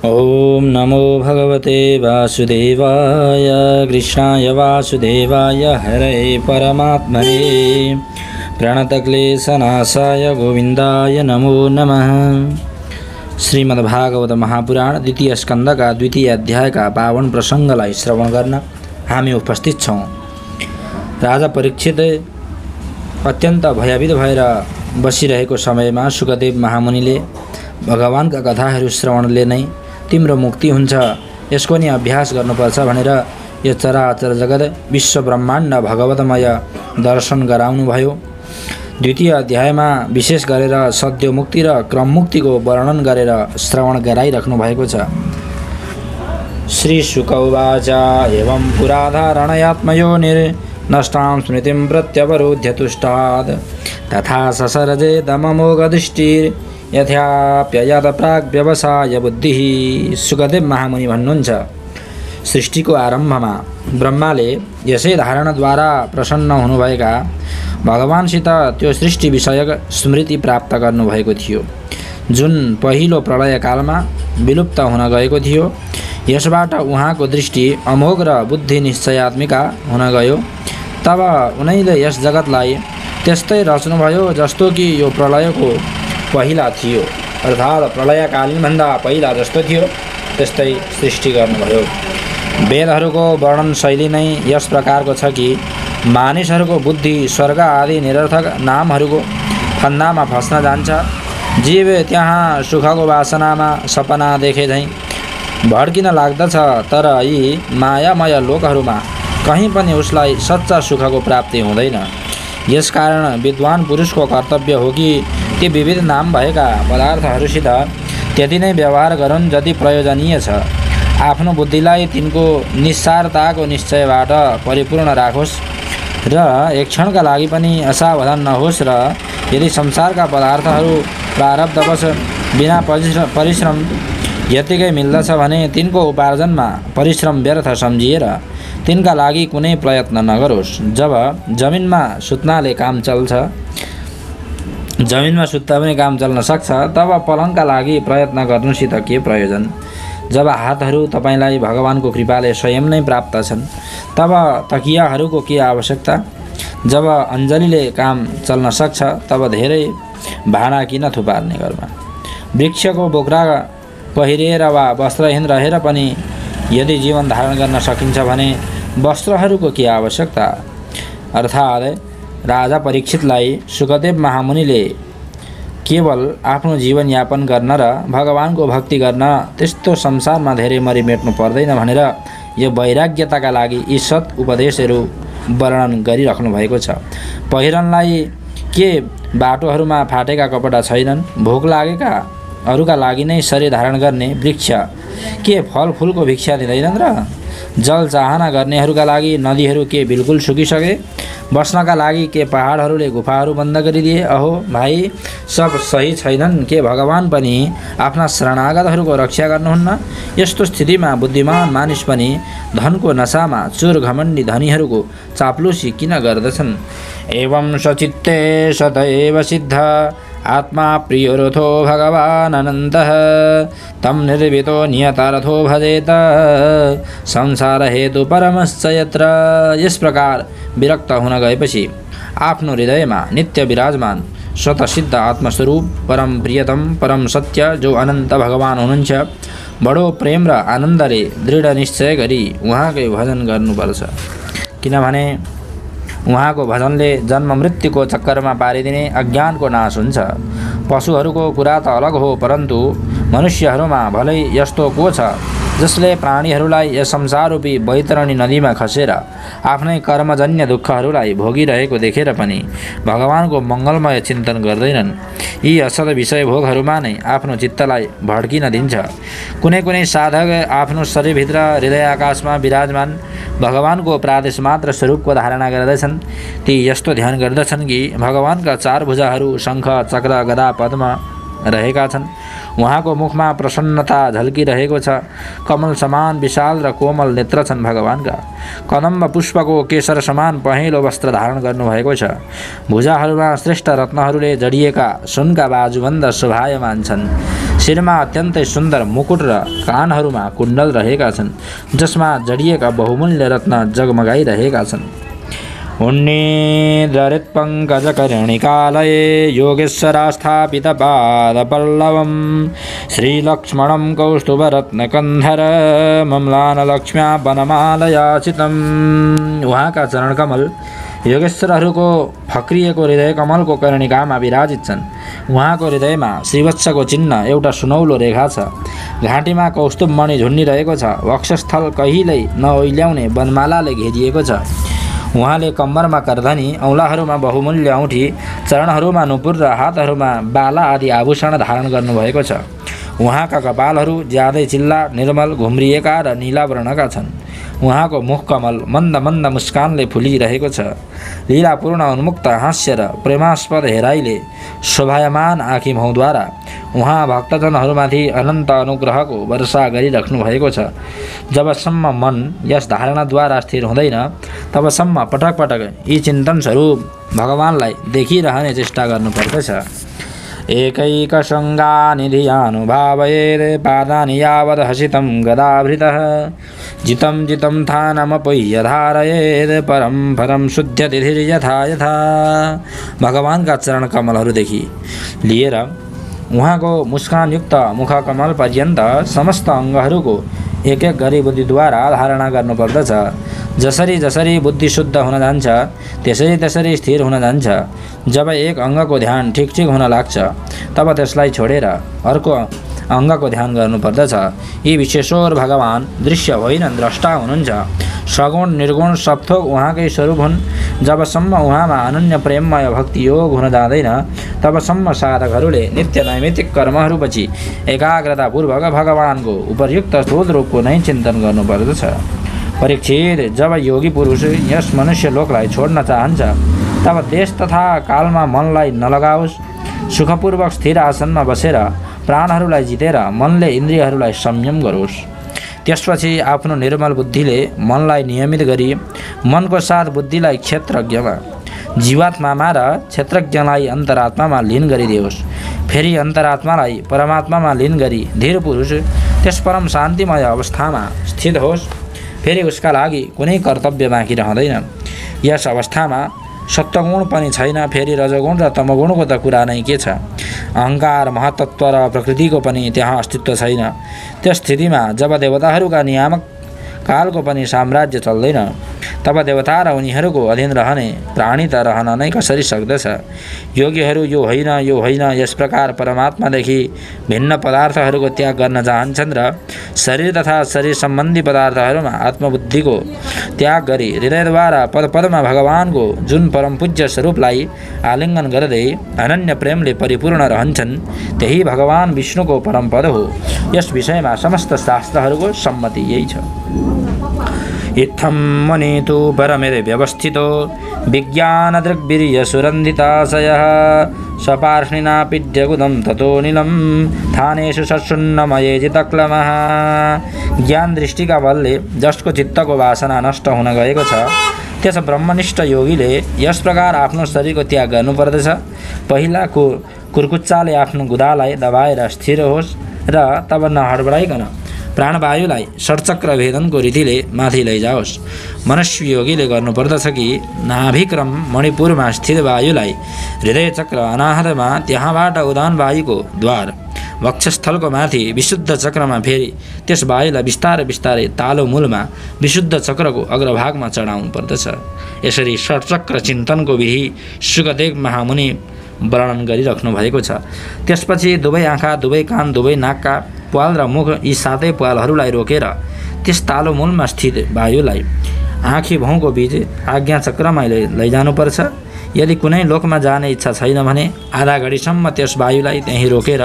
ओम नमो भगवते वासुदेवाय कृष्णाय वासुदेवाय हरे परमात्मने प्रणतक्लेशनाशाय गोविन्दाय नमो नमः। श्रीमद्भागवत महापुराण द्वितीय स्कन्धका द्वितीय अध्यायका पावन प्रसङ्गलाई श्रवण गर्न हामी उपस्थित छौँ। राजा परीक्षित अत्यन्त भयभीत भएर बसिरहेको समयमा सुकदेव महामुनिले भगवानका कथाहरू श्रवणले नै तिम्रो मुक्ति हुन्छ, यसको नि अभ्यास गर्नुपर्छ भनेर यो चराचर जगत विश्व ब्रह्माण्ड भगवतमय दर्शन गराउनुभयो। द्वितीय अध्यायमा विशेष गरेर सद्यो मुक्ति र क्रम मुक्तिको वर्णन गरेर श्रवण गराइराख्नु भएको छ। श्री शुक उवाच एवं पुराधारणयात्मयोनिर्नष्टां स्मृतिं प्रत्यवरोध्य तुष्टात् तथा ससरजे दममोघदृष्टिर् यथाप्ययद प्राग व्यवसाय बुद्धि। सुकदेव महामुनि भन्नुहुन्छ, सृष्टिको आरम्भमा ब्रह्माले यसै धारणाद्वारा प्रसन्न हुनुभएका भगवानसित त्यो सृष्टि विषयक स्मृति प्राप्त गर्नुभएको थियो, जुन पहिलो प्रलयकालमा विलुप्त हुन गएको थियो। यसबाट उहाँको दृष्टि अमोघ र बुद्धि निश्चयात्मिका हुन गयो। तब उनैले यस जगतलाई त्यस्तै रच्नुभयो जस्तो कि यो प्रलयको पहिला थियो, अर्थात् प्रलयकालीन भन्दा पहिला जस्तो थियो त्यस्तै सृष्टि गर्नुभयो। वेदहरूको वर्णन शैली नै यस प्रकारको छ कि मानिसहरूको बुद्धि स्वर्ग आदि निरर्थक नामहरूको फन्दामा फस्न जान्छ। जीव त्यहाँ सुखको वासनामा सपना देखे झैँ भड्किन लाग्दछ, तर यी मायामय लोकहरूमा कहीँ पनि उसलाई सच्चा सुखको प्राप्ति हुँदैन। यसकारण विद्वान पुरुषको कर्तव्य हो कि ती विविध नाम भएका पदार्थहरूसित त्यति नै व्यवहार गरून् जति प्रयोजनीय छ। आफ्नो बुद्धिलाई तिनको निस्सारताको निश्चयबाट परिपूर्ण राखोस् र एक क्षणका लागि पनि असावधान नहोस्, र यदि संसारका पदार्थहरू प्रारब्धवश बिना परिश्रम यतिकै मिल्दछ भने तिनको उपार्जनमा परिश्रम व्यर्थ सम्झिएर तिनका लागि कुनै प्रयत्न नगरोस्। जब जमिनमा सुत्नाले काम चल्छ, जमिनमा सुत्दा पनि काम चल्न सक्छ, तब पलङका लागि प्रयत्न गर्नुसित के प्रयोजन। जब हातहरू तपाईलाई भगवानको कृपाले स्वयं नै प्राप्त छन्, तब तकियाहरूको के आवश्यकता। जब अञ्जलीले काम चल्न सक्छ, तब धेरै भाँडा किन थुपार्ने घरमा। वृक्षको बोक्रा पहिरिएर वा वस्त्रहीन रहेर पनि यदि जीवन धारण गर्न सकिन्छ भने वस्त्रहरूको के आवश्यकता। अर्थात् राजा परीक्षितलाई सुकदेव महामुनिले केवल आफ्नो जीवनयापन गर्न र भगवानको भक्ति गर्न त्यस्तो संसारमा धेरै मरिमेट्नु पर्दैन भनेर यो वैराग्यताका लागि यी सत् उपदेशहरू वर्णन गरिराख्नु भएको छ। पहिरनलाई के बाटोहरूमा फाटेका कपडा छैनन्। भोक लागेका अरूका लागि नै शरीर धारण गर्ने वृक्ष के फलफुलको भिक्षा दिँदैनन् र। जल चाहना गर्नेहरूका लागि नदीहरू के बिल्कुल सुकिसके। बस्नका लागि के पहाडहरूले गुफाहरू बन्द गरिदिए। अहो भाइ, सब सही छैनन् के भगवान पनि आफ्ना शरणागतहरूको रक्षा गर्नुहुन्न। यस्तो स्थितिमा बुद्धिमान मानिस पनि धनको नशामा चोर घमण्डी धनीहरूको चाप्लुसी किन गर्दछन्। एवं सचित्ते सदैव सिद्ध आत्मा प्रियरथो भगवान् अनन्तः तं निर्वितो नियतारथो भजेत संसार हेतु परमश्च यत्र। यस प्रकार विरक्त हुन गएपछि आफ्नो हृदयमा नित्य विराजमान स्वतः सिद्ध आत्मस्वरूप परम प्रियतम परम सत्य जो अनन्त भगवान हुनुहुन्छ, बडो प्रेम र आनन्दले दृढ निश्चय गरी उहाँकै भजन गर्नुपर्छ। किनभने उहाँको भजनले जन्म मृत्युको चक्करमा पारिदिने अज्ञानको नाश हुन्छ। पशुहरूको कुरा त अलग हो, परन्तु मनुष्यहरूमा भलै यस्तो को छ जसले प्राणीहरूलाई यस संसाररूपी वैतरणी नदीमा खसेर आफ्नै कर्मजन्य दुःखहरूलाई भोगिरहेको देखेर पनि भगवानको मङ्गलमय चिन्तन गर्दैनन्। यी असत विषय भोगहरूमा नै आफ्नो चित्तलाई भड्किन दिन्छ। कुनै कुनै साधक आफ्नो शरीरभित्र हृदय आकाशमा विराजमान भगवानको प्रादेश मात्र स्वरूपको धारणा गर्दछन्। ती यस्तो ध्यान गर्दछन् कि भगवानका चार भुजाहरू शङ्ख चक्र गदा पद्म रहेका छन्। उहाँको मुखमा प्रसन्नता झल्किरहेको छ। कमल समान विशाल र कोमल नेत्र छन् भगवानका। कदम्ब पुष्पको केशर समान पहेँलो वस्त्र धारण गर्नुभएको छ। भुजाहरूमा श्रेष्ठ रत्नहरूले जडिएका सुनका बाजुबन्द शोभायमान छन्। शिरमा अत्यन्तै सुन्दर मुकुट र कानहरूमा कुण्डल रहेका छन् जसमा जडिएका बहुमूल्य रत्न जगमगाइरहेका छन्। उन्नीदरित्पङ्कजकर्णिकालये योगेश्वरास्थापितपादपल्लवं श्रीलक्ष्मणं कौस्तुभरत्नकन्धर मम्लानलक्ष्म्या वनमालयाचितम्। उहाँका चरणकमल योगेश्वरहरूको फक्रिएको हृदय कमलको कर्णिकामा विराजित छन्। उहाँको हृदयमा श्रीवत्सको चिन्ह एउटा सुनौलो रेखा छ। घाँटीमा कौस्तुभ मणि झुन्डिरहेको छ। वक्षस्थल कहिल्यै नओइल्याउने वनमालाले घेरिएको छ। उहाँले कम्मरमा करधनी, औँलाहरूमा बहुमूल्य औँठी, चरणहरूमा नुपुर र हातहरूमा बाला आदि आभूषण धारण गर्नुभएको छ। उहाँका कपालहरू ज्यादै चिल्ला, निर्मल, घुम्रिएका र नीला वर्णका छन्। उहाँको मुखकमल मन्द मन्द मुस्कानले फुलिरहेको छ। लीलापूर्ण उन्मुक्त हास्य र प्रेमास्पद हेराइले शोभायमान आँखी भौद्वारा उहाँ भक्तजनहरूमाथि अनन्त अनुग्रहको वर्षा गरिराख्नु भएको छ। जबसम्म मन यस धारणाद्वारा स्थिर हुँदैन तबसम्म पटक पटक यी चिन्तन स्वरूप भगवानलाई देखिरहने चेष्टा गर्नुपर्दछ। एकैकशृङ्गानि धियानुभावयेत् पादानि यावद् हसितं गदाभृतः जितं जितं थानमपय्य धारयेत् परं परं शुद्ध्यति धीर्यथा यथा। भगवानका चरण कमलहरूदेखि लिएर उहाँको मुस्कानयुक्त मुखकमल पर्यन्त समस्त अङ्गहरूको एक एक गरी बुद्धिद्वारा धारणा गर्नुपर्दछ। जसरी जसरी बुद्धि शुद्ध हुन जान्छ त्यसरी त्यसरी स्थिर हुन जान्छ। जब एक अङ्गको ध्यान ठिक ठिक हुन लाग्छ तब त्यसलाई छोडेर अर्को अङ्गको ध्यान गर्नुपर्दछ। यी विशेषोर भगवान दृश्य होइनन्, द्रष्टा हुनुहुन्छ। सगुण निर्गुण सबथोक उहाँकै स्वरूप हुन्। जबसम्म उहाँमा अनन्य प्रेममय भक्ति योग हुन जाँदैन तबसम्म साधकहरूले नित्य नैमित्तिक कर्महरूपछि एकाग्रतापूर्वक भगवानको उपर्युक्त स्थूल रूपको नै चिन्तन गर्नुपर्दछ। परीक्षित, जब योगी पुरुष यस मनुष्य लोकलाई छोड्न चाहन्छ तब देश तथा कालमा मनलाई नलगाओस्। सुखपूर्वक स्थिर आसनमा बसेर प्राणहरूलाई जितेर मनले इन्द्रियहरूलाई संयम गरोस्। त्यसपछि आफ्नो निर्मल बुद्धिले मनलाई नियमित गरी मनको साथ बुद्धिलाई क्षेत्रज्ञमा, जीवात्मामा र क्षेत्रज्ञलाई अन्तरात्मामा लीन गरिदियोस्। फेरि अन्तरात्मालाई परमात्मामा लीन गरी धीर पुरुष त्यस परम शान्तिमय अवस्थामा स्थित होस्। फेरि उसका लागि कुनै कर्तव्य बाँकी रहँदैन। यस अवस्थामा सत्वगुण पनि छैन, फेरि रजोगुण र तमोगुणको त कुरा नै के छ। अहङ्कार, महतत्व र प्रकृतिको पनि त्यहाँ अस्तित्व छैन। त्यस स्थितिमा जब देवताहरूका नियामक कालको पनि साम्राज्य चल्दैन तब देवता र उनीहरूको अधीन रहने प्राणी त रहन नै कसरी सक्दछ। योगीहरू यो होइन यस प्रकार परमात्मादेखि भिन्न पदार्थहरूको त्याग गर्न चाहन्छन् र शरीर तथा शरीर सम्बन्धी पदार्थहरूमा आत्मबुद्धिको त्याग गरी हृदयद्वारा पदपदमा भगवानको जुन परम पूज्य स्वरूपलाई आलिङ्गन गर्दै अनन्य प्रेमले परिपूर्ण रहन्छन् त्यही भगवान विष्णुको परम पद हो। यस विषयमा समस्त शास्त्रहरूको सम्मति यही छ। इत्थं मुनितु परमेदे व्यवस्थितो विज्ञानदृग्वीर्यसुरन्धिताशयः सपार्ष्णिना पीड्यगुदं ततो नीलं थानेषु सत्शून्यमये जितक्लमः। ज्ञान दृष्टिका बलले जसको चित्तको वासना नष्ट हुन गएको छ त्यस ब्रह्मनिष्ठ योगीले यस प्रकार आफ्नो शरीरको त्याग गर्नुपर्दछ। पहिला कुर्कुच्चाले आफ्नो गुदालाई दबाएर स्थिर होस् र तब नहडबडाइकन प्राणवायुलाई षट्चक्र भेदनको रीतिले माथि लैजाओस्। मनुष्य योगीले गर्नुपर्दछ कि नाभिक्रम मणिपुरमा स्थित वायुलाई हृदय चक्र अनाहतमा त्यहाँबाट उदान वायुको द्वार वक्षस्थलको माथि विशुद्ध चक्रमा फेरि त्यस वायुलाई बिस्तारै बिस्तारै तालो मूलमा विशुद्ध चक्रको अग्रभागमा चढाउनु पर्दछ। यसरी षट्चक्र चिन्तनको विधि सुखदेव महामुनि वर्णन गरिराख्नु भएको छ। त्यसपछि दुवै आँखा, दुवै कान, दुवै नाकका प्वाल र मुख यी सातै प्वालहरूलाई रोकेर त्यस तालो मूलमा स्थित वायुलाई आँखी भौँको बीच आज्ञा चक्रमा लैजानुपर्छ। यदि कुनै लोकमा जाने इच्छा छैन भने आधा घडीसम्म त्यस वायुलाई त्यहीँ रोकेर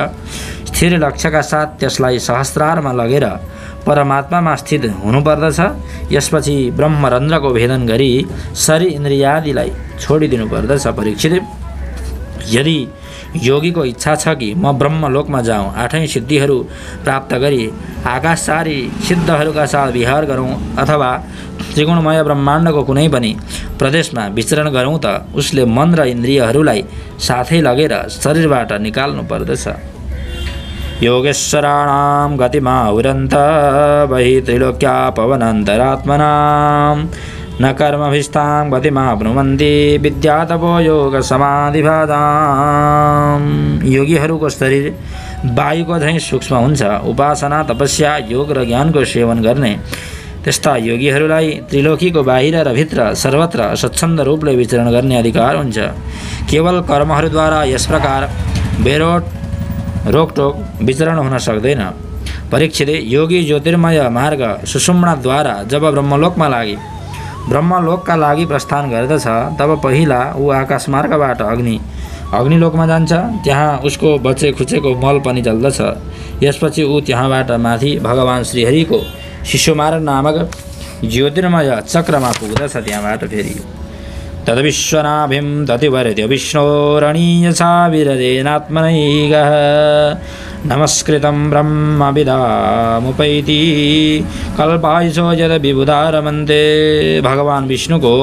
स्थिर लक्ष्यका साथ त्यसलाई सहस्रारमा लगेर परमात्मामा स्थित हुनुपर्दछ। यसपछि ब्रह्मरन्ध्रको भेदन गरी शरीर इन्द्रियादिलाई छोडिदिनु पर्दछ। परीक्षित, यदि योगीको इच्छा छ कि म ब्रह्मलोकमा जाउँ, आठै सिद्धिहरू प्राप्त गरी आकाशचारी सिद्धहरूका साथ विहार गरौँ अथवा त्रिगुणमय ब्रह्माण्डको कुनै पनि प्रदेशमा विचरण गरौँ त उसले मन र इन्द्रियहरूलाई साथै लगेर शरीरबाट निकाल्नु पर्दछ। योगेश्वराणां गतिमाहुरन्त बहि त्रिलोक्या पवनान्तरात्मनां न कर्मभिस्तां गतिमाप्नुवन्ति विद्यातपो योगसमाधिभादां। योगीहरूको शरीर वायुको झैँ सूक्ष्म हुन्छ। उपासना, तपस्या, योग र ज्ञानको सेवन गर्ने त्यस्ता योगीहरूलाई त्रिलोकीको बाहिर र भित्र सर्वत्र स्वच्छन्द रूपले विचरण गर्ने अधिकार हुन्छ। केवल कर्महरूद्वारा यस प्रकार बेरोट रोकटोक विचरण हुन सक्दैन। परीक्षित, योगी ज्योतिर्मय मार्ग सुषुम्नाद्वारा जब ब्रह्मलोकका लागि प्रस्थान गर्दछ तब पहिला ऊ आकाश मार्गबाट अग्निलोकमा जान्छ। त्यहाँ उसको बचे खुचेको मल पनि जल्दछ। यसपछि ऊ त्यहाँबाट माथि भगवान श्रीहरिको शिशुमार्ग नामक ज्योतिर्मय चक्रमा पुग्दछ। त्यहाँबाट फेरि तद्विश्वनाभिं ततिवर्ध्य विष्णोरणीयसा विरदेनात्मनैगः नमस्कृतं ब्रह्मविदामुपैति कल्पायुषो यद विबुधारमन्ते। भगवान विष्णुको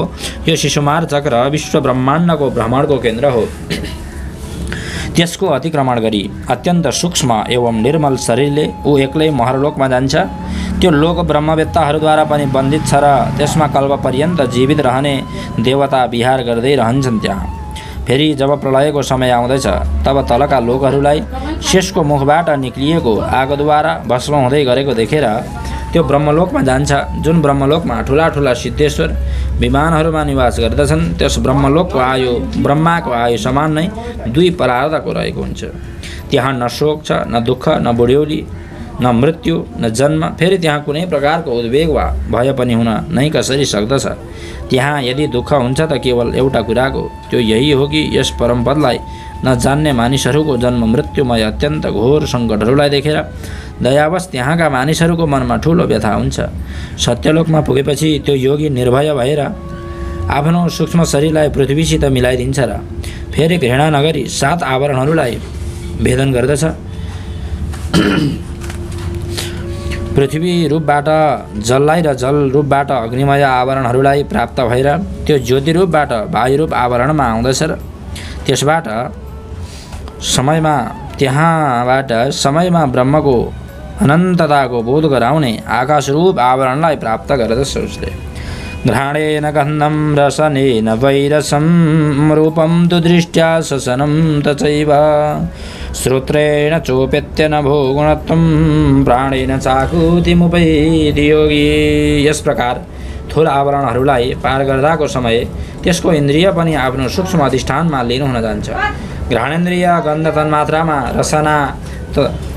यो शिशुमार्ग चक्र विश्व ब्रह्माण्डको भ्रमणको केन्द्र हो। त्यसको अतिक्रमण गरी अत्यन्त सूक्ष्म एवं निर्मल शरीरले ऊ एक्लै महरलोकमा जान्छ। त्यो लोक ब्रह्मवेत्ताहरूद्वारा पनि बन्दित छ र त्यसमा कल्पपर्यन्त जीवित रहने देवता विहार गर्दै रहन्छन्। त्यहाँ फेरि जब प्रलयको समय आउँदैछ तब तलका लोकहरूलाई शेषको मुखबाट निक्लिएको आगोद्वारा भस्म हुँदै गरेको देखेर त्यो ब्रह्मलोकमा जान्छ। जुन ब्रह्मलोकमा ठुला ठुला सिद्धेश्वर विमानहरूमा निवास गर्दछन् त्यस ब्रह्मलोकको आयु ब्रह्माको आयु समान नै 2 परार्धको रहेको हुन्छ। त्यहाँ न शोक छ, न दुःख, न बुढ्यौली, न मृत्यु, न जन्म। फेरि त्यहाँ कुनै प्रकारको उद्वेग वा भय पनि हुन नै कसरी सक्दछ। त्यहाँ यदि दुःख हुन्छ त केवल एउटा कुराको, त्यो यही हो कि यस परमपदलाई नजान्ने मानिसहरूको जन्म मृत्युमय अत्यन्त घोर सङ्कटहरूलाई देखेर दयावश त्यहाँका मानिसहरूको मनमा ठुलो व्यथा हुन्छ। सत्यलोकमा पुगेपछि त्यो योगी निर्भय भएर आफ्नो सूक्ष्म शरीरलाई पृथ्वीसित मिलाइदिन्छ र फेरि घृणा नगरी 7 आवरणहरूलाई भेदन गर्दछ। पृथ्वी रूपबाट जललाई र जल रूपबाट अग्निमय आवरणहरूलाई प्राप्त भएर त्यो ज्योति रूपबाट वायु रूप आवरणमा आउँदछ र त्यहाँबाट समयमा ब्रह्मको अनन्तताको बोध गराउने आकाश रूप आवरणलाई प्राप्त गर्दछ। उसले घ्राणेन गन्धं रसनेन वैरसं रूपं तु दृष्ट्या शसनं तचैव श्रोत्रेण चोपेत्य न भोगुणत्वं प्राणेन चाकुतिमुपैति योगी। यस प्रकार थोर आवरणहरूलाई पार गर्दाको समय त्यसको इन्द्रिय पनि आफ्नो सूक्ष्म अधिष्ठानमा लीन हुन जान्छ। घ्राणेन्द्रिय गन्ध तन्मात्रामा,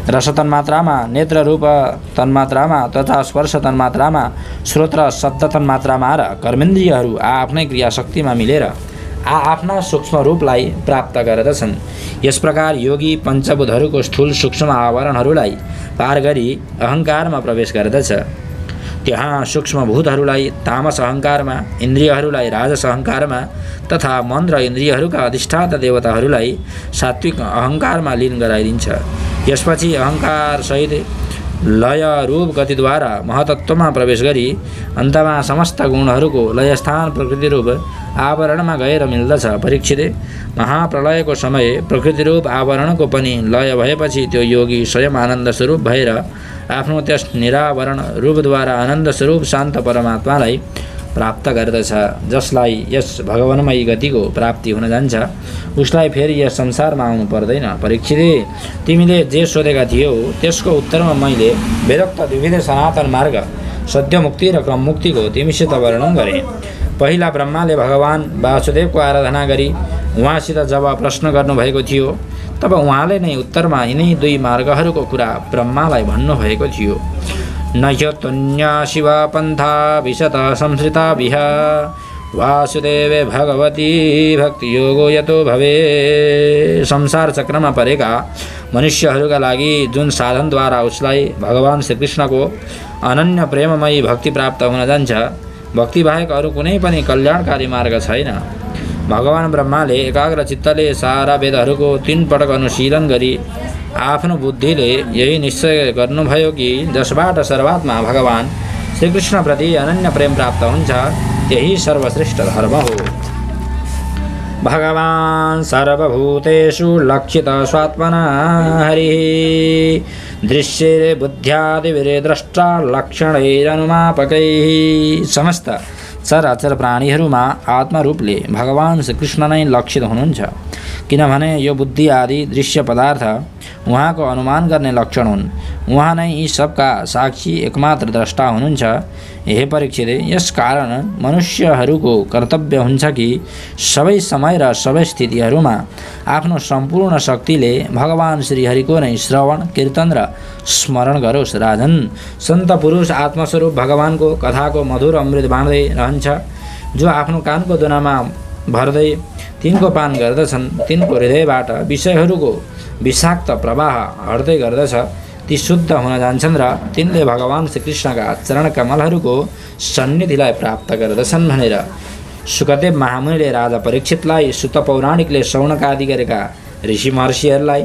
रस तन्मात्रामा, नेत्र रूप तन्मात्रामा तथा स्पर्श तन्मात्रामा, श्रोत र शब्द तन्मात्रामा र कर्मेन्द्रियहरू आफ्नै क्रियाशक्तिमा मिलेर आफ्ना सूक्ष्म रूपलाई प्राप्त गर्दछन्। यस प्रकार योगी पञ्चभूतहरूको स्थूल सूक्ष्म आवरणहरूलाई पार गरी अहङ्कारमा प्रवेश गर्दछ। त्यहाँ सूक्ष्म भूतहरूलाई तामस अहङ्कारमा, इन्द्रियहरूलाई राजस अहङ्कारमा तथा मन र इन्द्रियहरूका अधिष्ठाता देवताहरूलाई सात्विक अहङ्कारमा लीन गराइदिन्छ। यसपछि अहङ्कार सहित लय रूप गतिद्वारा महतत्वमा प्रवेश गरी अन्तमा समस्त गुणहरूको लयस्थान प्रकृति रूप आवरणमा गएर मिल्दछ। परीक्षित, महाप्रलयको समय प्रकृति रूप आवरणको पनि लय भएपछि त्यो योगी स्वयं आनन्द स्वरूप भएर आफ्नो त्यस निरावरण रूपद्वारा आनन्द स्वरूप शान्त परमात्मालाई प्राप्त गर्दछ। जसलाई यस भगवान्मयी गतिको प्राप्ति हुन जान्छ उसलाई फेरि यस संसारमा आउनु पर्दैन। परीक्षित, तिमीले जे सोधेका थियौ त्यसको उत्तरमा मैले वेदोक्त द्विविध सनातन मार्ग सद्य मुक्ति र क्रम मुक्तिको तिमीसित वर्णन गरेँ। पहिला ब्रह्माले भगवान वासुदेवको आराधना गरी उहाँसित जब प्रश्न गर्नुभएको थियो तब उहाँले नै उत्तरमा यिनै 2 मार्गहरूको कुरा ब्रह्मालाई भन्नुभएको थियो। न ह्यतुन्या शिव पन्था विशत संसृता विह वासुदेवे भगवती भक्ति योगो यतो भवे। संसार चक्रमा परेका मनुष्यहरूका लागि जुन साधनद्वारा उसलाई भगवान श्रीकृष्णको अनन्य प्रेममयी भक्ति प्राप्त हुन जान्छ, भक्ति बाहेक अरू कुनै पनि कल्याणकारी मार्ग छैन। भगवान ब्रह्माले एकाग्र चित्तले सारा वेदहरूको 3 पटक अनुशीलन गरी आफ्नो बुद्धिले यही निश्चय गर्नुभयो कि जसबाट सर्वात्मा भगवान श्रीकृष्णप्रति अनन्य प्रेम प्राप्त हुन्छ त्यही सर्वश्रेष्ठ धर्म हो। भगवान् सर्वभूतेषु लक्षितः स्वात्मना हरिः दृश्ये बुद्ध्यादिभिरे द्रष्टा लक्षणैरनुमापकैः। समस्त चराचर प्राणीहरूमा आत्मरूपले भगवान श्रीकृष्ण नै लक्षित हुनुहुन्छ, किनभने यो बुद्धि आदि दृश्य पदार्थ उहाँको अनुमान गर्ने लक्षण हुन्। उहाँ नै यी सबका साक्षी एकमात्र द्रष्टा हुनुहुन्छ। हे परीक्षित, यस कारण मनुष्यहरूको कर्तव्य हुन्छ कि सबै समय र सबै स्थितिहरूमा आफ्नो सम्पूर्ण शक्तिले भगवान श्रीहरिको नै श्रवण कीर्तन र स्मरण गरोस्। राजन, सन्त पुरुष आत्मस्वरूप भगवानको कथाको मधुर अमृत बाँड्दै रहन्छ। जो आफ्नो कानको दुनामा भर्दै तिनको पान गर्दछन्, तिनको हृदयबाट विषयहरूको विषाक्त प्रवाह हट्दै गर्दछ, ती शुद्ध हुन जान्छन् र तिनले भगवान श्रीकृष्णका चरण कमलहरूको सन्निधिलाई प्राप्त गर्दछन् भनेर सुकदेव महामुनिले राजा परीक्षितलाई, सुत पौराणिकले शौनकादि गरेका ऋषि महर्षिहरूलाई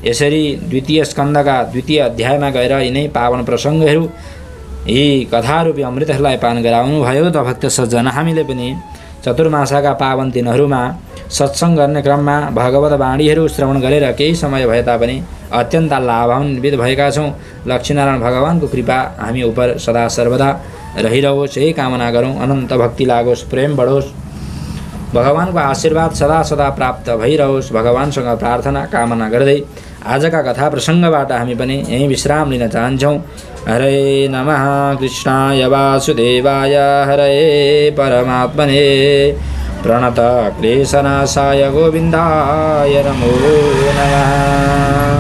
यसरी द्वितीय स्कन्धका द्वितीय अध्यायमा गएर यिनै पावन प्रसङ्गहरू, यी कथारूपी अमृतहरूलाई पान गराउनु भयो। त भक्त सज्जन, हामीले पनि चतुर्मासाका पावन दिनहरूमा सत्सङ्ग गर्ने क्रममा भगवत वाणीहरू श्रवण गरेर केही समय भए तापनि अत्यन्त लाभान्वित भएका छौँ। लक्ष्मीनारायण भगवानको कृपा हामी उप सदा सर्वदा रहिरहोस्, यही कामना गरौँ। अनन्त भक्ति लागोस्, प्रेम बढोस्, भगवानको आशीर्वाद सदा सदा प्राप्त भइरहोस्, भगवानसँग प्रार्थना कामना गर्दै आजका कथा प्रसङ्गबाट हामी पनि यहीँ विश्राम लिन चाहन्छौँ। हरे नमः कृष्णाय वासुदेवाय हरे परमात्मने प्रणत क्लेशनाशाय गोविन्दाय नमो नमः।